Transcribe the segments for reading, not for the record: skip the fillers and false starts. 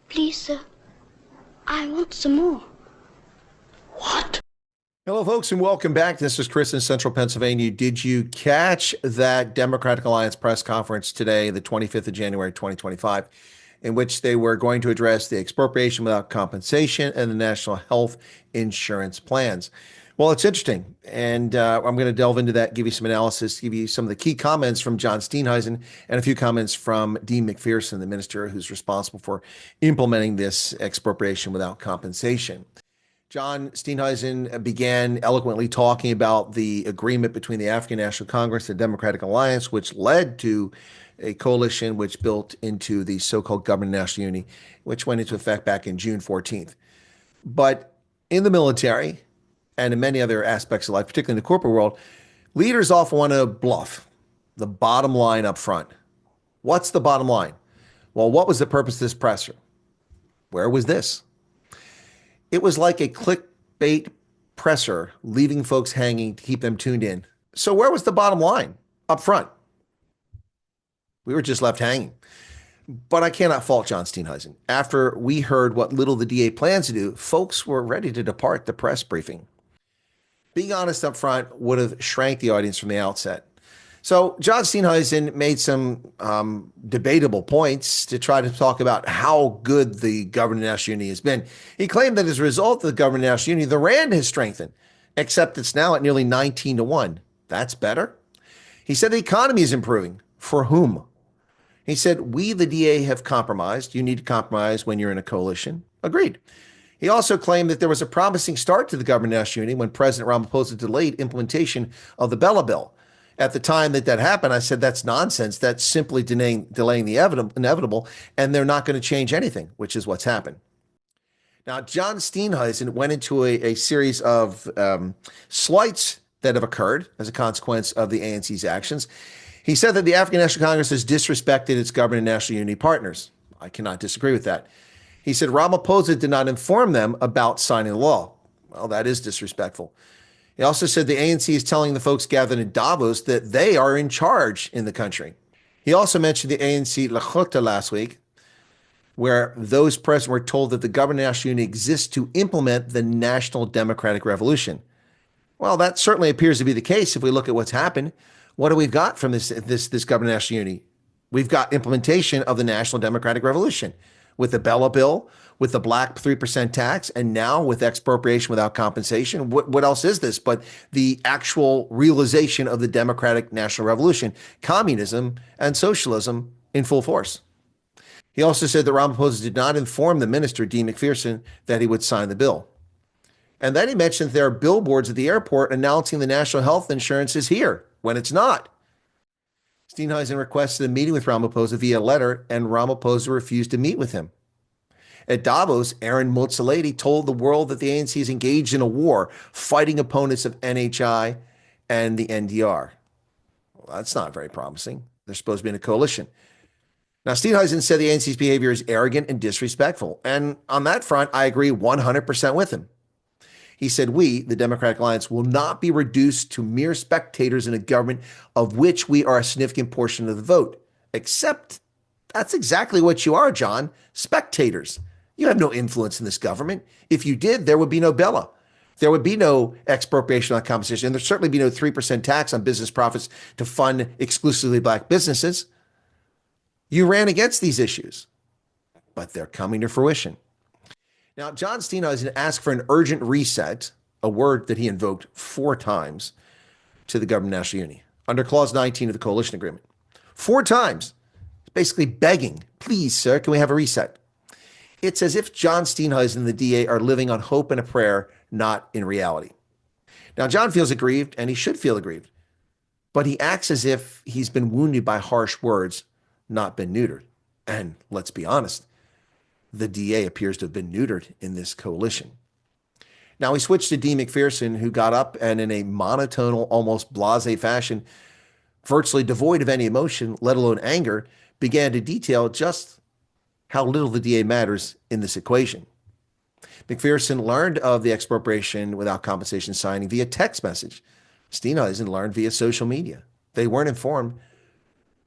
Please, sir, I want some more. What? Hello, folks, and welcome back. This is Chris in Central Pennsylvania. Did you catch that Democratic Alliance press conference today, the 25th of January, 2025, in which they were going to address the expropriation without compensation and the national health insurance plans? Well, it's interesting, and I'm going to delve into that, give you some analysis, give you some of the key comments from John Steenhuisen and a few comments from Dean McPherson, the minister who's responsible for implementing this expropriation without compensation. John Steenhuisen began eloquently talking about the agreement between the African National Congress and the Democratic Alliance, which led to a coalition which built into the so-called Government of National Unity, which went into effect back in June 14th. But in the military and in many other aspects of life, particularly in the corporate world, leaders often want to bluff the bottom line up front. What's the bottom line? Well, what was the purpose of this presser? Where was this? It was like a clickbait presser, leaving folks hanging to keep them tuned in. So where was the bottom line up front? We were just left hanging. But I cannot fault John Steenhuisen. After we heard what little the DA plans to do, folks were ready to depart the press briefing. Being honest up front would have shrank the audience from the outset. So John Steenhuisen made some debatable points to try to talk about how good the Government of National Unity has been. He claimed that as a result of the Government of National Unity, the rand has strengthened, except it's now at nearly 19-1. That's better. He said the economy is improving. For whom? He said, we, the DA, have compromised. You need to compromise when you're in a coalition. Agreed. He also claimed that there was a promising start to the Government of National Unity when President Ramaphosa delayed implementation of the Bella Bill. At the time that happened, I said, that's nonsense. That's simply delaying the inevitable, and they're not going to change anything, which is what's happened. Now, John Steenhuisen went into a series of slights that have occurred as a consequence of the ANC's actions. He said that the African National Congress has disrespected its Government of National Unity partners. I cannot disagree with that. He said Ramaphosa did not inform them about signing the law. Well, that is disrespectful. He also said the ANC is telling the folks gathered in Davos that they are in charge in the country. He also mentioned the ANC Lakota last week, where those present were told that the Government of National Unity exists to implement the National Democratic Revolution. Well, that certainly appears to be the case if we look at what's happened. What do we got from this Government of National Unity? We've got implementation of the National Democratic Revolution with the Bella Bill, with the black 3% tax, and now with expropriation without compensation. What else is this but the actual realization of the Democratic National Revolution, communism and socialism in full force? He also said that Ramaphosa did not inform the minister, Dean McPherson, that he would sign the bill. And then he mentioned there are billboards at the airport announcing the national health insurance is here when it's not. Steenhuisen requested a meeting with Ramaphosa via letter, and Ramaphosa refused to meet with him. At Davos, Aaron Motsoaledi told the world that the ANC is engaged in a war, fighting opponents of NHI and the NDR. Well, that's not very promising. They're supposed to be in a coalition. Now, Steenhuisen said the ANC's behavior is arrogant and disrespectful. And on that front, I agree 100% with him. He said, we, the Democratic Alliance, will not be reduced to mere spectators in a government of which we are a significant portion of the vote. Except that's exactly what you are, John. Spectators. You have no influence in this government. If you did, there would be no Bella. There would be no expropriation on compensation. And there'd certainly be no 3% tax on business profits to fund exclusively black businesses. You ran against these issues, but they're coming to fruition. Now, John Steenhuisen asked for an urgent reset, a word that he invoked 4 times, to the Government of National Unity under Clause 19 of the Coalition Agreement. 4 times, basically begging, please, sir, can we have a reset? It's as if John Steenhuisen and the DA are living on hope and a prayer, not in reality. Now, John feels aggrieved, and he should feel aggrieved, but he acts as if he's been wounded by harsh words, not been neutered. And let's be honest, the DA appears to have been neutered in this coalition. Now we switched to Dean McPherson, who got up and in a monotonal, almost blasé fashion, virtually devoid of any emotion, let alone anger, began to detail just how little the DA matters in this equation. McPherson learned of the expropriation without compensation signing via text message. Steenhuisen learned via social media. They weren't informed,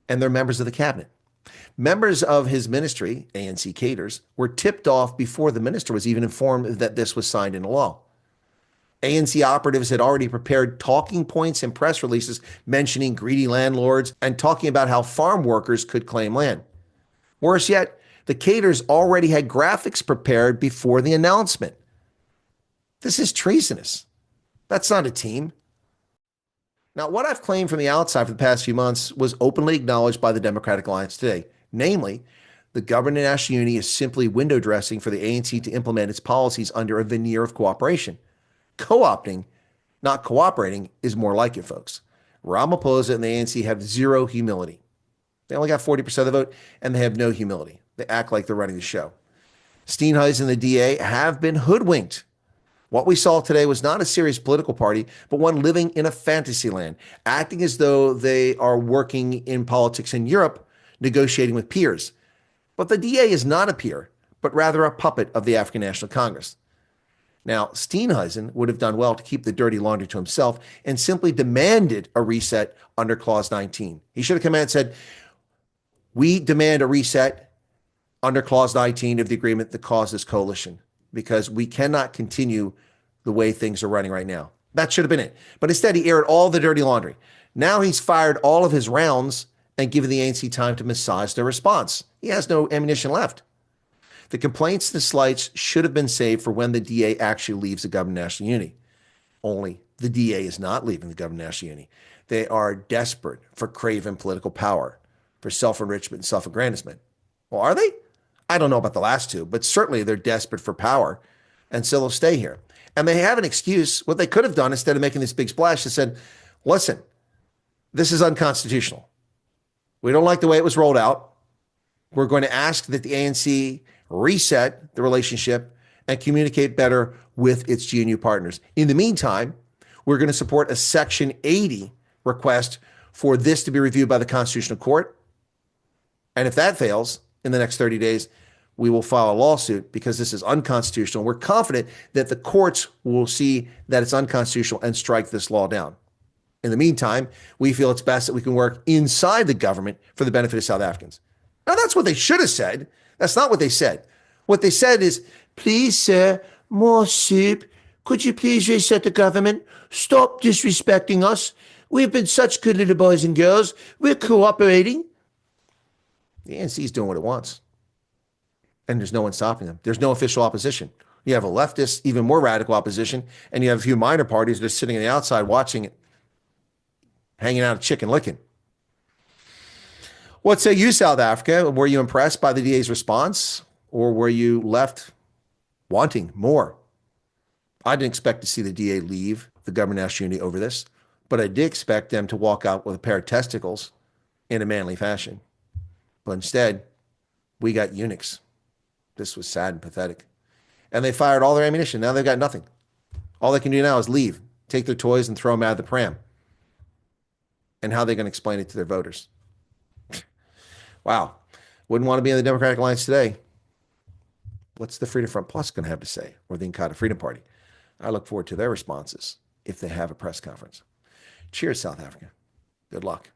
and they're members of the cabinet. Members of his ministry, ANC cadres, were tipped off before the minister was even informed that this was signed into law. ANC operatives had already prepared talking points and press releases mentioning greedy landlords and talking about how farm workers could claim land. Worse yet, the cadres already had graphics prepared before the announcement. This is treasonous. That's not a team. Now, what I've claimed from the outside for the past few months was openly acknowledged by the Democratic Alliance today. Namely, the government of national unity is simply window dressing for the ANC to implement its policies under a veneer of cooperation. Co-opting, not cooperating, is more like it, folks. Ramaphosa and the ANC have zero humility. They only got 40% of the vote, and they have no humility. They act like they're running the show. Steenhuisen and the DA have been hoodwinked. What we saw today was not a serious political party, but one living in a fantasy land, acting as though they are working in politics in Europe, negotiating with peers. But the DA is not a peer, but rather a puppet of the African National Congress. Now, Steenhuisen would have done well to keep the dirty laundry to himself and simply demanded a reset under Clause 19. He should have come out and said, we demand a reset under Clause 19 of the agreement that caused this coalition, because we cannot continue the way things are running right now. That should have been it. But instead, he aired all the dirty laundry. Now he's fired all of his rounds and given the ANC time to massage their response. He has no ammunition left. The complaints and the slights should have been saved for when the DA actually leaves the government of national unity. Only the DA is not leaving the government of national unity. They are desperate for craven political power, for self-enrichment and self-aggrandizement. Well, are they? I don't know about the last two, but certainly they're desperate for power, and so they'll stay here. And they have an excuse. What they could have done instead of making this big splash, they said, listen, this is unconstitutional. We don't like the way it was rolled out. We're going to ask that the ANC reset the relationship and communicate better with its GNU partners. In the meantime, we're going to support a Section 80 request for this to be reviewed by the Constitutional Court. And if that fails in the next 30 days, we will file a lawsuit because this is unconstitutional. We're confident that the courts will see that it's unconstitutional and strike this law down. In the meantime, we feel it's best that we can work inside the government for the benefit of South Africans. Now, that's what they should have said. That's not what they said. What they said is, please, sir, more soup. Could you please reset the government? Stop disrespecting us. We've been such good little boys and girls. We're cooperating. The ANC is doing what it wants. And there's no one stopping them. There's no official opposition. You have a leftist, even more radical opposition, and you have a few minor parties that are sitting on the outside watching it, hanging out a chicken licking. What say you, South Africa? Were you impressed by the DA's response, or were you left wanting more? I didn't expect to see the DA leave the government of national unity over this, but I did expect them to walk out with a pair of testicles in a manly fashion. But instead, we got eunuchs. This was sad and pathetic. And they fired all their ammunition. Now they've got nothing. All they can do now is leave, take their toys and throw them out of the pram. And how are they going to explain it to their voters? Wow. Wouldn't want to be in the Democratic Alliance today. What's the Freedom Front Plus going to have to say? Or the Inkatha Freedom Party? I look forward to their responses if they have a press conference. Cheers, South Africa. Good luck.